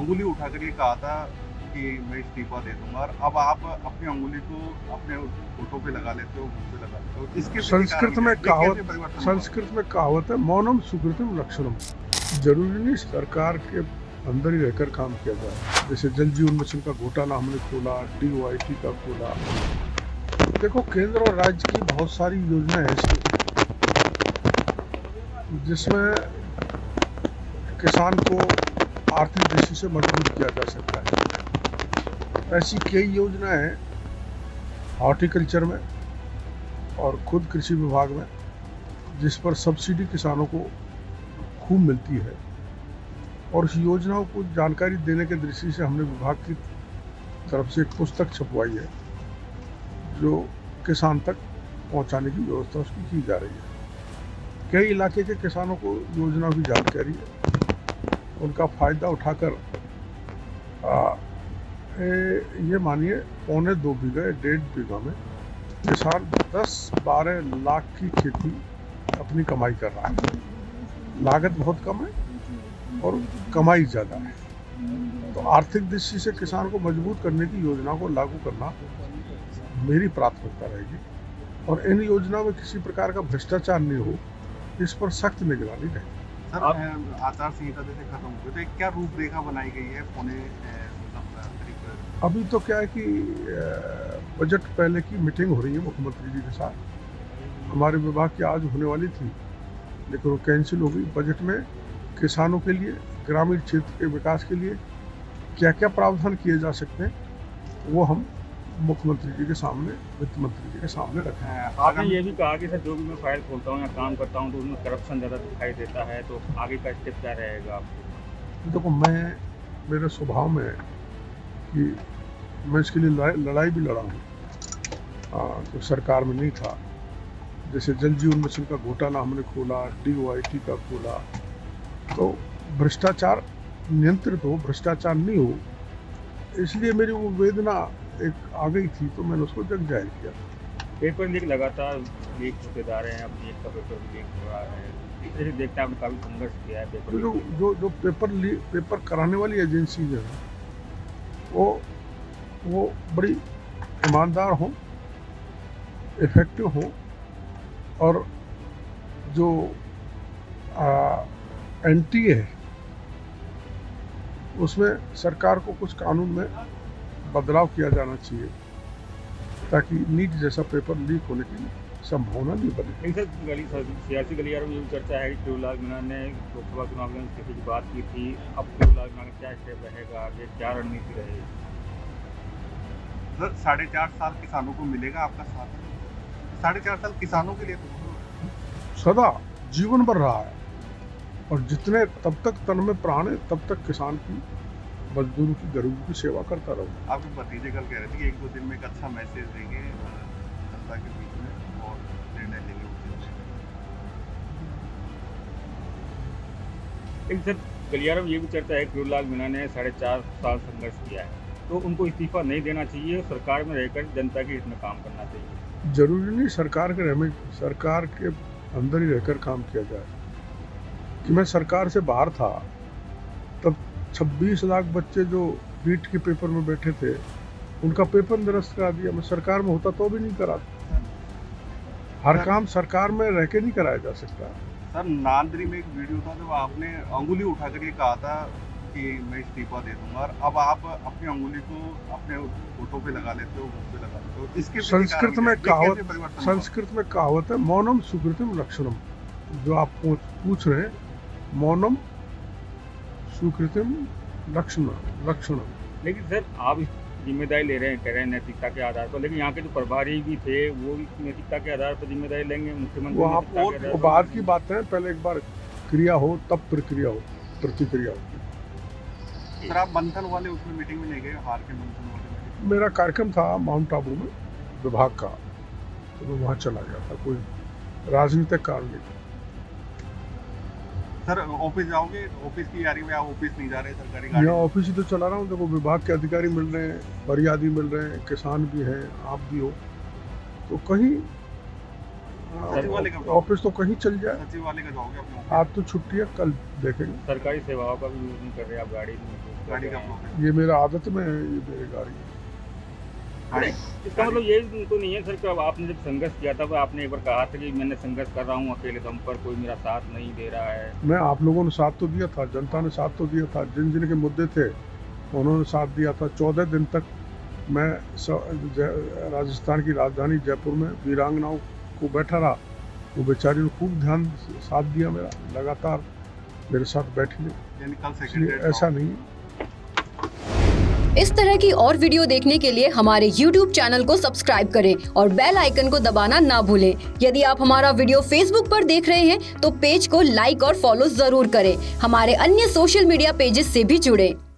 अंगुली उठाकर ये कहा था कि मैं इस्तीफा दे दूंगा, और अब आप अपनी अंगुली को अपने होठों पे लगा लेते हो, मुंह पे लगा लेते हो। इसके पीछे कारण संस्कृत क्या में है? ये कहावत कैसे परिवर्तन हुआ? संस्कृत में कहावत है, मौनम सुकृतिम लक्षणम। जरूरी नहीं सरकार के अंदर ही रहकर काम किया जाए। जैसे जल जीवन मिशन का घोटाला हमने खोला, DOIT का खोला। देखो, केंद्र और राज्य की बहुत सारी योजनाएं ऐसी जिसमें किसान को आर्थिक दृष्टि से मजबूत किया जा सकता है। ऐसी कई योजनाएं हैं हॉर्टिकल्चर में और खुद कृषि विभाग में, जिस पर सब्सिडी किसानों को खूब मिलती है। और उस योजनाओं को जानकारी देने के दृष्टि से हमने विभाग की तरफ से एक पुस्तक छपवाई है, जो किसान तक पहुंचाने की व्यवस्था उसकी की जा रही है। कई इलाके के किसानों को योजनाओं की जानकारी है, उनका फायदा उठाकर ये मानिए 1.25 बीघा 1.5 बीघा में किसान 10-12 लाख की खेती अपनी कमाई कर रहा है। लागत बहुत कम है और कमाई ज़्यादा है। तो आर्थिक दृष्टि से किसान को मजबूत करने की योजना को लागू करना मेरी प्राथमिकता रहेगी, और इन योजनाओं में किसी प्रकार का भ्रष्टाचार नहीं हो, इस पर सख्त निगरानी रहेगी। सर, आचार संहिता जैसे खत्म हो गई, तो एक क्या रूपरेखा बनाई गई है पौने करीब? अभी तो क्या है कि बजट पहले की मीटिंग हो रही है मुख्यमंत्री जी के साथ। हमारे विभाग की आज होने वाली थी, लेकिन वो कैंसिल हो गई। बजट में किसानों के लिए, ग्रामीण क्षेत्र के विकास के लिए क्या क्या प्रावधान किए जा सकते हैं, वो हम मुख्यमंत्री जी के सामने, वित्त मंत्री जी के सामने रखे हैं। आपने ये भी कहा कि सर जो भी मैं फाइल खोलता हूँ या काम करता हूँ तो उसमें करप्शन ज़्यादा दिखाई देता है, तो आगे का स्टेप क्या रहेगा आपको? देखो, मेरे स्वभाव में है कि मैं इसके लिए लड़ाई भी लड़ा हूँ, तो सरकार में नहीं था। जैसे जल जीवन मिशन का घोटाला हमने खोला, DOIT का खोला, तो भ्रष्टाचार नियंत्रित हो, भ्रष्टाचार नहीं हो, इसलिए मेरी वो वेदना एक आ गई थी, तो मैंने उसको जग जाहिर किया। पेपर लीक लगातार लीक होते जा रहे हैं, अब लीक का पेपर भी लीक हो रहा है, इस तरह से देखते हैं आपने काफ़ी संघर्ष किया है पेपर तो जो पेपर कराने वाली एजेंसी जो है वो बड़ी ईमानदार हो, इफेक्टिव हो, और जो NTA है उसमें सरकार को कुछ कानून में बदलाव किया जाना चाहिए, ताकि नीट जैसा पेपर लीक होने की संभावना नहीं बने। सर सियासी गलियारों में ये चर्चा है कि शिवलाल मीणा ने लोकसभा चुनाव में इस्तीफे की बात की थी, अब शिवलाल मीणा का क्या स्टेप रहेगा, आगे क्या रणनीति रहेगी? सर, 4.5 साल किसानों को मिलेगा आपका साथ? 4.5 साल किसानों के लिए तो सदा जीवन भर रहा है, और जितने तब तक तन में प्राण है तब तक किसान की, मजदूरों की, गरीबों की सेवा करता रहूँ। आपके भतीजे कल कह रहे थे कि 1-2 दिन में एक अच्छा मैसेज देंगे जनता के बीच में और निर्णय लेंगे उचित। लेकिन सर गलियारों में ये भी चर्चा है कि शिवलाल मीणा ने 4.5 साल संघर्ष किया है, तो उनको इस्तीफा नहीं देना चाहिए, सरकार में रहकर जनता के हित में काम करना चाहिए। जरूरी नहीं सरकार के अंदर ही रहकर काम किया जाए। कि मैं सरकार से बाहर था तब 26 लाख बच्चे जो नीट के पेपर में बैठे थे, उनका पेपर निरस्त करा दिया। मैं सरकार में होता तो भी नहीं करा। हर काम सरकार में रह के नहीं कराया जा सकता। सर, नांदरी में एक वीडियो था जब आपने अंगुली उठाकर ये कहा था कि मैं इस्तीफा दे दूंगा, और अब आप अपनी अंगुली को अपने होठों पे लगा लेते हो, मुंह पे लगा लेते हो। इसके पीछे संस्कृत कारण में क्या है? ये कैसे परिवर्तन हुआ? संस्कृत में कहावत है, मौनम सुकृतिम लक्षणम। जो आप पूछ रहे हैं, मौनम सुकृतिम लक्षणम। लेकिन सर आप जिम्मेदारी ले रहे हैं, कह रहे हैं नैतिकता के आधार पर, लेकिन यहाँ के जो प्रभारी भी थे वो भी नैतिकता के आधार पर जिम्मेदारी लेंगे, मुख्यमंत्री वो बाद की बात है। पहले एक बार क्रिया हो तब प्रतिक्रिया हो। सर, आप मंथन वाले उसमें मीटिंग में नहीं गए, हार के मंथन वाले मीटिंग? मेरा कार्यक्रम था माउंट आबू में विभाग का, तो मैं वहाँ चला गया था, कोई राजनीतिक कारण नहीं। सर, ऑफिस जाओगे? ऑफिस की यारी में आप ऑफिस नहीं जा रहे? सरकारी गाड़ी? यहाँ ऑफिस ही तो चला रहा हूँ। देखो, विभाग के अधिकारी मिल रहे हैं, फरियादी मिल रहे हैं, किसान भी हैं, आप भी हो, तो कहीं सचिवालय का ऑफिस तो कहीं चल जाए। सचिवालय का जाओगे अपने ऑफिस? आज तो छुट्टी है, कल देखेंगे। सरकारी सेवाओं का भी यूज नहीं कर रहे आप, गाड़ी नहीं use कर गाड़ी रहे का हैं। प्रॉब्लम ये मेरा आदत में है, ये मेरी गाड़ी है। गाड़ी इसका मतलब ये तो नहीं है सर कि अब आपने जब संघर्ष किया था तो आपने एक बार कहा था कि मैंने संघर्ष कर रहा हूँ अकेले दम पर, कोई मेरा साथ नहीं दे रहा है। मैं आप लोगों ने साथ तो दिया था, जनता ने साथ तो दिया था, जिन जिन के मुद्दे थे उन्होंने साथ दिया था। 14 दिन तक मैं राजस्थान की राजधानी जयपुर में वीरांगनाओं को बैठा रहा, वो बेचारी ने खूब ध्यान साथ दिया मेरा, लगातार मेरे साथ बैठी रही। यानी कल इसलिए सेकंड ऐसा नहीं है। इस तरह की और वीडियो देखने के लिए हमारे YouTube चैनल को सब्सक्राइब करें और बेल आइकन को दबाना ना भूलें। यदि आप हमारा वीडियो Facebook पर देख रहे हैं तो पेज को लाइक और फॉलो जरूर करें। हमारे अन्य सोशल मीडिया पेजेस से भी जुड़ें।